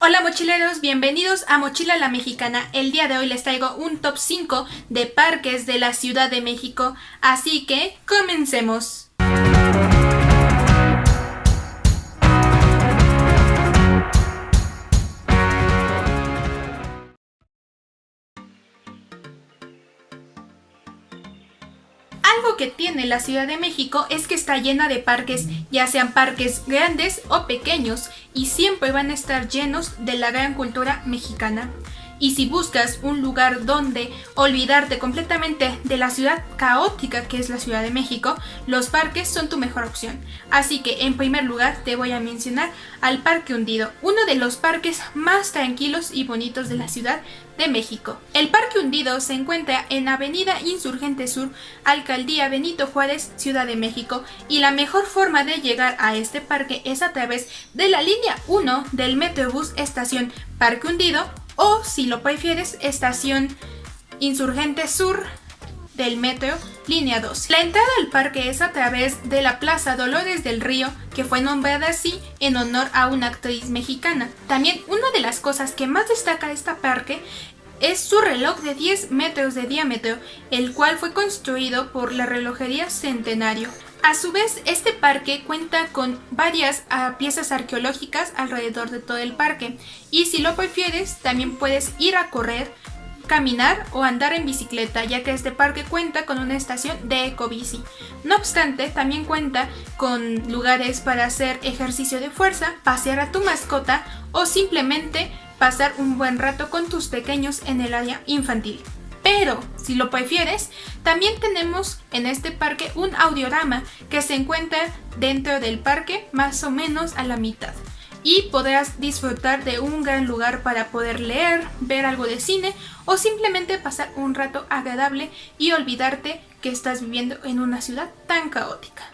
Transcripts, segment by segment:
Hola mochileros, bienvenidos a Mochila la Mexicana. El día de hoy les traigo un top 5 de parques de la Ciudad de México, así que comencemos. Algo que tiene la Ciudad de México es que está llena de parques, ya sean parques grandes o pequeños, y siempre van a estar llenos de la gran cultura mexicana. Y si buscas un lugar donde olvidarte completamente de la ciudad caótica que es la Ciudad de México, los parques son tu mejor opción. Así que en primer lugar te voy a mencionar al Parque Hundido, uno de los parques más tranquilos y bonitos de la Ciudad de México. El Parque Hundido se encuentra en Avenida Insurgente Sur, Alcaldía Benito Juárez, Ciudad de México, y la mejor forma de llegar a este parque es a través de la línea 1 del Metrobús Estación Parque Hundido, o si lo prefieres, Estación Insurgente Sur del Metro Línea 2. La entrada al parque es a través de la Plaza Dolores del Río, que fue nombrada así en honor a una actriz mexicana. También una de las cosas que más destaca de este parque es su reloj de 10 metros de diámetro, el cual fue construido por la relojería Centenario. A su vez, este parque cuenta con varias piezas arqueológicas alrededor de todo el parque, y si lo prefieres, también puedes ir a correr, caminar o andar en bicicleta, ya que este parque cuenta con una estación de ecobici. No obstante, también cuenta con lugares para hacer ejercicio de fuerza, pasear a tu mascota o simplemente pasar un buen rato con tus pequeños en el área infantil. Pero, si lo prefieres, también tenemos en este parque un audiorama que se encuentra dentro del parque más o menos a la mitad. Y podrás disfrutar de un gran lugar para poder leer, ver algo de cine o simplemente pasar un rato agradable y olvidarte que estás viviendo en una ciudad tan caótica.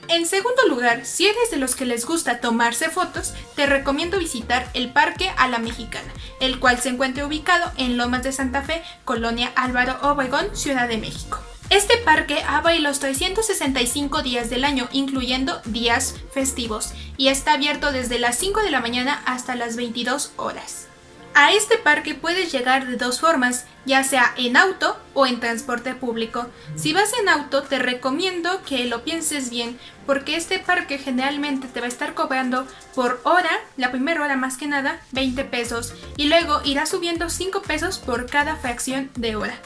En segundo lugar, si eres de los que les gusta tomarse fotos, te recomiendo visitar el Parque a la Mexicana, el cual se encuentra ubicado en Lomas de Santa Fe, Colonia Álvaro Obregón, Ciudad de México. Este parque abre los 365 días del año, incluyendo días festivos, y está abierto desde las 5 de la mañana hasta las 22 horas. A este parque puedes llegar de dos formas, ya sea en auto o en transporte público. Si vas en auto, te recomiendo que lo pienses bien, porque este parque generalmente te va a estar cobrando por hora, la primera hora más que nada, 20 pesos, y luego irá subiendo 5 pesos por cada fracción de hora.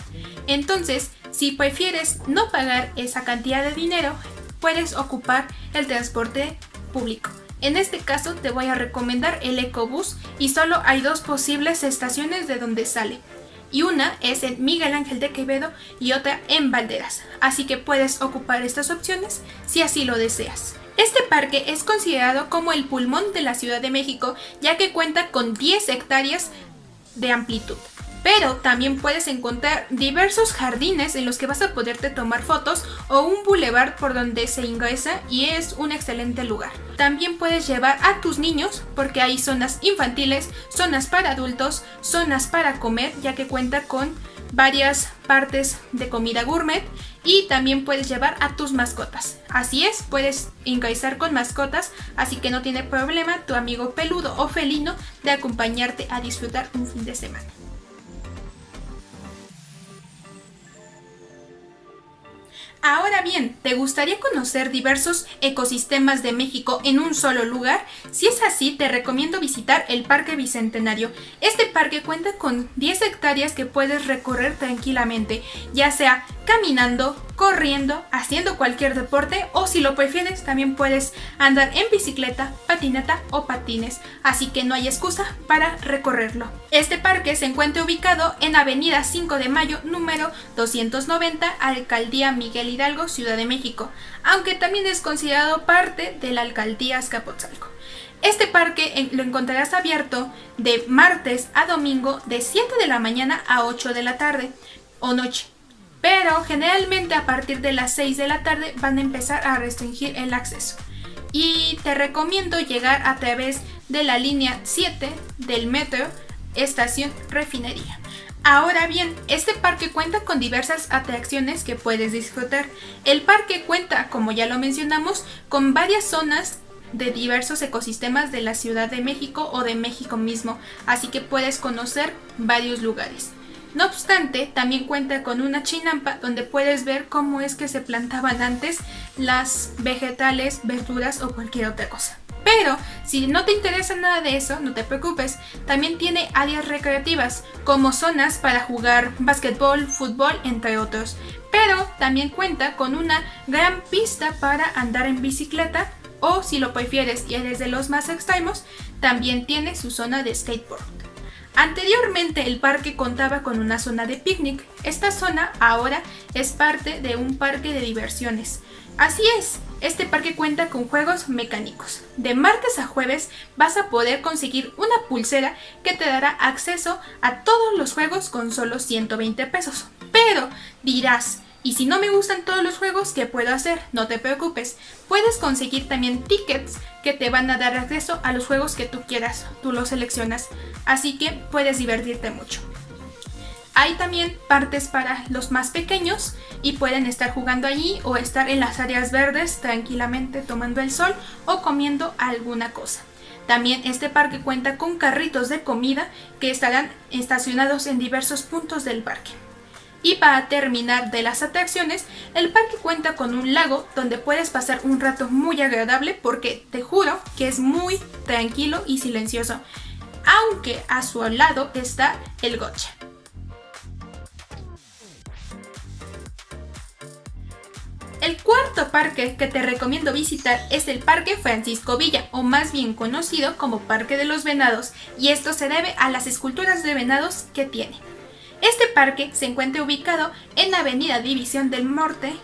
Entonces, si prefieres no pagar esa cantidad de dinero, puedes ocupar el transporte público. En este caso te voy a recomendar el Ecobús, y solo hay dos posibles estaciones de donde sale. Y una es en Miguel Ángel de Quevedo y otra en Valderas. Así que puedes ocupar estas opciones si así lo deseas. Este parque es considerado como el pulmón de la Ciudad de México, ya que cuenta con 10 hectáreas de amplitud. Pero también puedes encontrar diversos jardines en los que vas a poderte tomar fotos o un bulevar por donde se ingresa, y es un excelente lugar. También puedes llevar a tus niños porque hay zonas infantiles, zonas para adultos, zonas para comer, ya que cuenta con varias partes de comida gourmet, y también puedes llevar a tus mascotas. Así es, puedes ingresar con mascotas, así que no tiene problema tu amigo peludo o felino de acompañarte a disfrutar un fin de semana. Ahora bien, ¿te gustaría conocer diversos ecosistemas de México en un solo lugar? Si es así, te recomiendo visitar el Parque Bicentenario. Este parque cuenta con 10 hectáreas que puedes recorrer tranquilamente, ya sea caminando, corriendo, haciendo cualquier deporte, o si lo prefieres también puedes andar en bicicleta, patineta o patines, así que no hay excusa para recorrerlo. Este parque se encuentra ubicado en Avenida 5 de Mayo número 290, Alcaldía Miguel Hidalgo, Ciudad de México, aunque también es considerado parte de la Alcaldía Azcapotzalco. Este parque lo encontrarás abierto de martes a domingo de 7 de la mañana a 8 de la tarde o noche. Pero generalmente a partir de las 6 de la tarde van a empezar a restringir el acceso. Y te recomiendo llegar a través de la línea 7 del metro Estación Refinería. Ahora bien, este parque cuenta con diversas atracciones que puedes disfrutar. El parque cuenta, como ya lo mencionamos, con varias zonas de diversos ecosistemas de la Ciudad de México o de México mismo, así que puedes conocer varios lugares. No obstante, también cuenta con una chinampa donde puedes ver cómo es que se plantaban antes las vegetales, verduras o cualquier otra cosa. Pero si no te interesa nada de eso, no te preocupes, también tiene áreas recreativas como zonas para jugar básquetbol, fútbol, entre otros. Pero también cuenta con una gran pista para andar en bicicleta o, si lo prefieres y eres de los más extremos, también tiene su zona de skateboard. Anteriormente el parque contaba con una zona de picnic. Esta zona ahora es parte de un parque de diversiones. Así es, este parque cuenta con juegos mecánicos. De martes a jueves vas a poder conseguir una pulsera que te dará acceso a todos los juegos con solo 120 pesos. Pero dirás, ¿y si no me gustan todos los juegos, qué puedo hacer? No te preocupes, puedes conseguir también tickets que te van a dar acceso a los juegos que tú quieras, tú los seleccionas, así que puedes divertirte mucho. Hay también partes para los más pequeños y pueden estar jugando allí o estar en las áreas verdes tranquilamente tomando el sol o comiendo alguna cosa. También este parque cuenta con carritos de comida que estarán estacionados en diversos puntos del parque. Y para terminar de las atracciones, el parque cuenta con un lago donde puedes pasar un rato muy agradable porque te juro que es muy tranquilo y silencioso, aunque a su lado está el Gotcha. El cuarto parque que te recomiendo visitar es el Parque Francisco Villa, o más bien conocido como Parque de los Venados, y esto se debe a las esculturas de venados que tiene. Este parque se encuentra ubicado en Avenida División del Norte,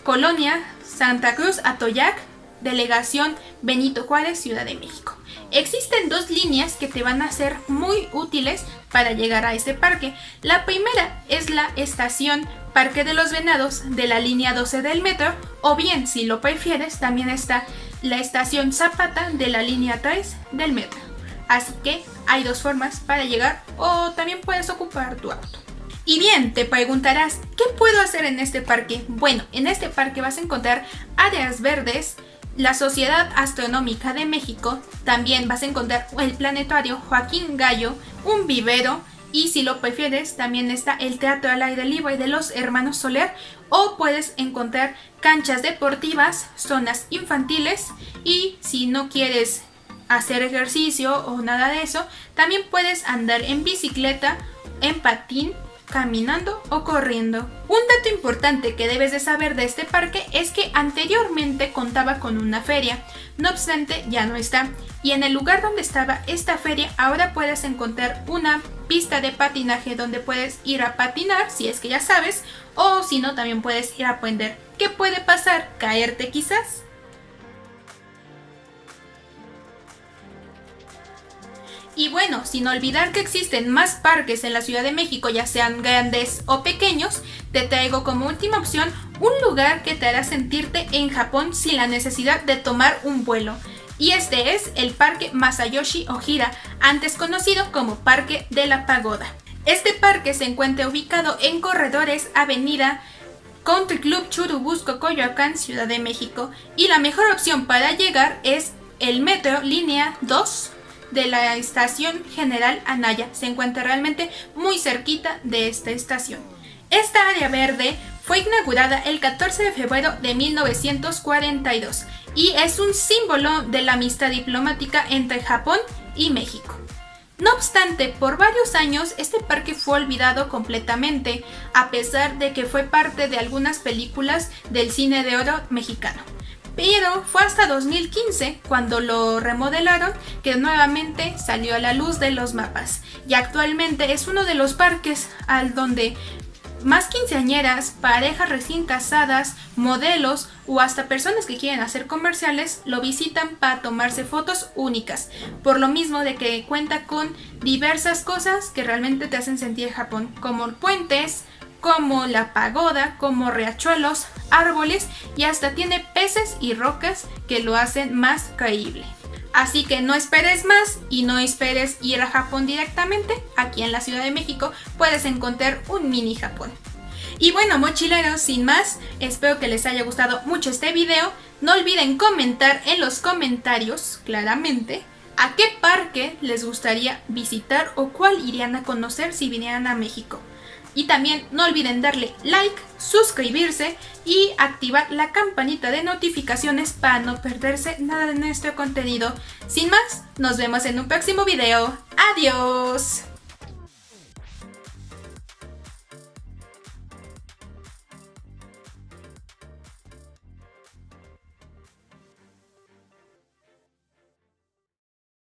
Colonia Santa Cruz Atoyac, Delegación Benito Juárez, Ciudad de México. Existen dos líneas que te van a ser muy útiles para llegar a este parque. La primera es la estación Parque de los Venados de la línea 12 del metro, o bien, si lo prefieres, también está la estación Zapata de la línea 3 del metro. Así que hay dos formas para llegar, o también puedes ocupar tu auto. Y bien, te preguntarás, ¿qué puedo hacer en este parque? Bueno, en este parque vas a encontrar áreas verdes, la Sociedad Astronómica de México, también vas a encontrar el planetario Joaquín Gallo, un vivero, y si lo prefieres también está el Teatro al Aire Libre de los Hermanos Soler, o puedes encontrar canchas deportivas, zonas infantiles, y si no quieres hacer ejercicio o nada de eso, también puedes andar en bicicleta, en patín, caminando o corriendo. Un dato importante que debes de saber de este parque es que anteriormente contaba con una feria, no obstante ya no está, y en el lugar donde estaba esta feria ahora puedes encontrar una pista de patinaje donde puedes ir a patinar si es que ya sabes, o si no también puedes ir a aprender. ¿Qué puede pasar? ¿Caerte quizás? Y bueno, sin olvidar que existen más parques en la Ciudad de México, ya sean grandes o pequeños, te traigo como última opción un lugar que te hará sentirte en Japón sin la necesidad de tomar un vuelo. Y este es el Parque Masayoshi Ojira, antes conocido como Parque de la Pagoda. Este parque se encuentra ubicado en Corredores, Avenida Country Club Churubusco, Coyoacán, Ciudad de México. Y la mejor opción para llegar es el metro línea 2 de la estación General Anaya. Se encuentra realmente muy cerquita de esta estación. Esta área verde fue inaugurada el 14 de febrero de 1942 y es un símbolo de la amistad diplomática entre Japón y México. No obstante, por varios años este parque fue olvidado completamente, a pesar de que fue parte de algunas películas del cine de oro mexicano. Pero fue hasta 2015 cuando lo remodelaron que nuevamente salió a la luz de los mapas, y actualmente es uno de los parques al donde más quinceañeras, parejas recién casadas, modelos o hasta personas que quieren hacer comerciales lo visitan para tomarse fotos únicas, por lo mismo de que cuenta con diversas cosas que realmente te hacen sentir Japón, como puentes, como la pagoda, como riachuelos, árboles y hasta tiene peces y rocas que lo hacen más creíble. Así que no esperes más y no esperes ir a Japón directamente. Aquí en la Ciudad de México puedes encontrar un mini Japón. Y bueno, mochileros, sin más, espero que les haya gustado mucho este video. No olviden comentar en los comentarios, claramente, a qué parque les gustaría visitar o cuál irían a conocer si vinieran a México. Y también no olviden darle like, suscribirse y activar la campanita de notificaciones para no perderse nada de nuestro contenido. Sin más, nos vemos en un próximo video. ¡Adiós!